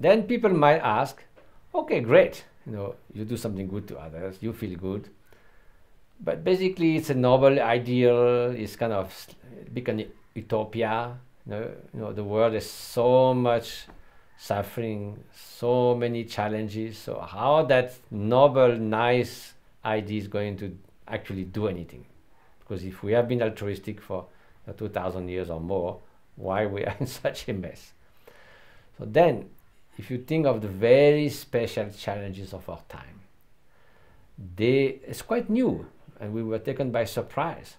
then people might ask, okay, great, you do something good to others, you feel good, but basically it's a noble ideal, it's kind of become utopia. The world is so much suffering, so many challenges, so how that noble, nice idea is going to actually do anything? Because if we have been altruistic for 2,000 years or more, why we are in such a mess? So then, if you think of the very special challenges of our time, it's quite new, and we were taken by surprise.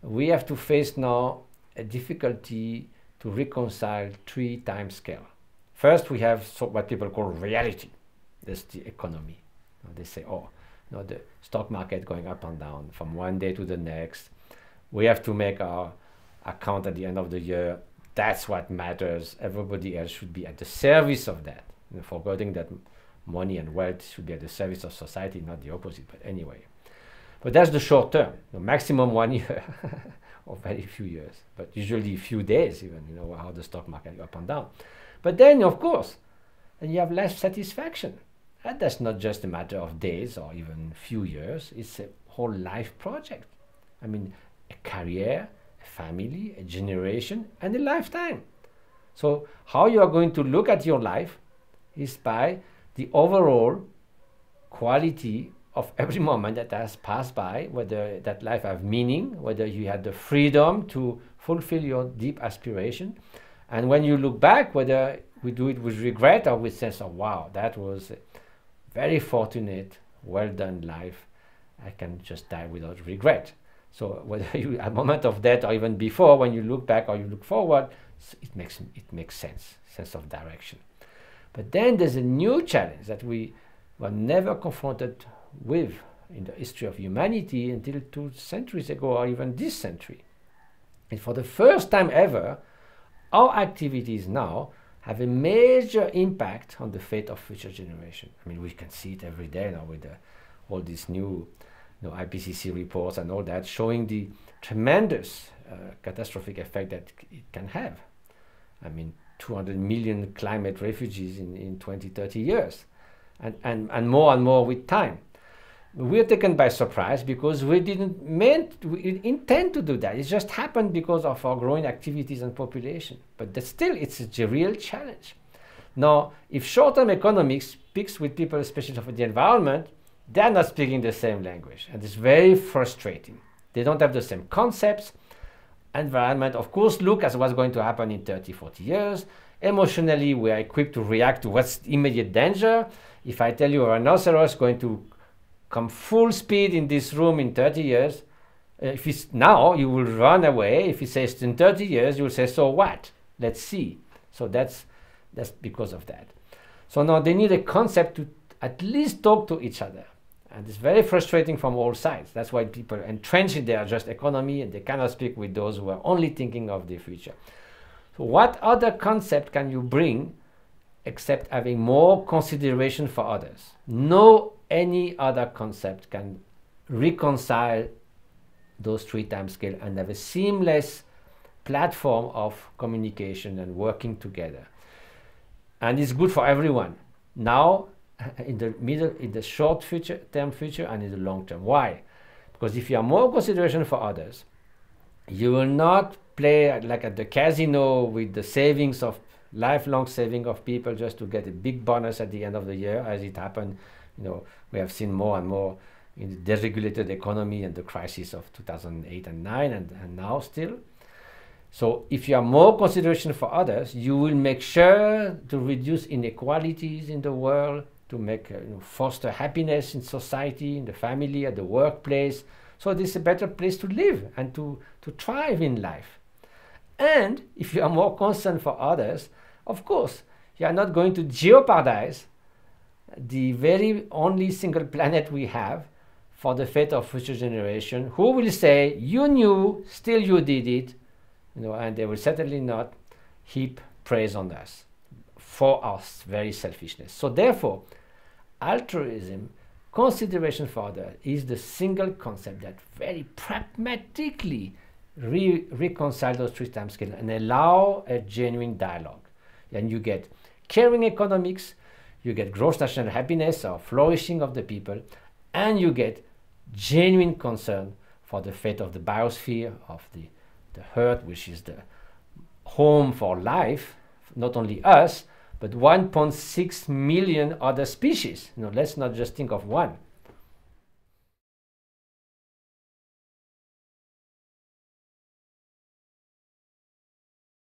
We have to face now a difficulty to reconcile 3 time scale. First, we have what people call reality. That's the economy. They say, the stock market going up and down from one day to the next. We have to make our account at the end of the year. That's what matters. Everybody else should be at the service of that. Forgetting that money and wealth should be at the service of society, not the opposite. But anyway, but that's the short term. Maximum 1 year or very few years, but usually a few days even. How the stock market up and down. But then, of course, then you have life satisfaction. And that's not just a matter of days or even few years. It's a whole life project. I mean, a career, a family, a generation, and a lifetime. So how you are going to look at your life is by the overall quality of every moment that has passed by, whether that life have meaning, whether you had the freedom to fulfill your deep aspiration. And when you look back, whether we do it with regret or with sense of, wow, that was a very fortunate, well done life. I can just die without regret. So whether you at a moment of death or even before, when you look back or you look forward, it makes sense of direction. But then there's a new challenge that we were never confronted with in the history of humanity until 2 centuries ago or even this century. And for the first time ever, our activities now have a major impact on the fate of future generations. I mean, we can see it every day now with all these new IPCC reports and all that, showing the tremendous catastrophic effect that it can have. I mean, 200 million climate refugees in 20, 30 years, and more with time. We're taken by surprise because we didn't intend to do that. It just happened because of our growing activities and population. But still, it's a real challenge. Now, if short-term economics speaks with people, especially for the environment, they're not speaking the same language. And it's very frustrating. They don't have the same concepts. Environment, of course, look at what's going to happen in 30, 40 years. Emotionally, we are equipped to react to what's immediate danger. If I tell you a rhinoceros is going to come full speed in this room in 30 years, if it's now, you will run away. If it says in 30 years, you will say, so what? Let's see. So that's because of that. So now they need a concept to at least talk to each other. And it's very frustrating from all sides. That's why people entrench in their just economy and they cannot speak with those who are only thinking of the future. So what other concept can you bring except having more consideration for others? No any other concept can reconcile those 3 time scale and have a seamless platform of communication and working together. And it's good for everyone. Now, in the short term future and in the long term. Why? Because if you have more consideration for others, you will not play like at the casino with the savings of lifelong saving of people just to get a big bonus at the end of the year, as it happened. We have seen more and more in the deregulated economy and the crisis of 2008 and 9 and now still. So if you have more consideration for others, you will make sure to reduce inequalities in the world, to make foster happiness in society, in the family, at the workplace. So this is a better place to live and to thrive in life. And if you are more concerned for others, of course, you are not going to jeopardize the very only single planet we have for the fate of future generation, who will say, you knew, still you did it, and they will certainly not heap praise on us for our very selfishness. So therefore, altruism, consideration for others, is the single concept that very pragmatically reconcile those 3 time scales and allow a genuine dialogue. And you get caring economics, you get gross national happiness or flourishing of the people, and you get genuine concern for the fate of the biosphere, of the Earth, which is the home for life, not only us, but 1.6 million other species. Let's not just think of one.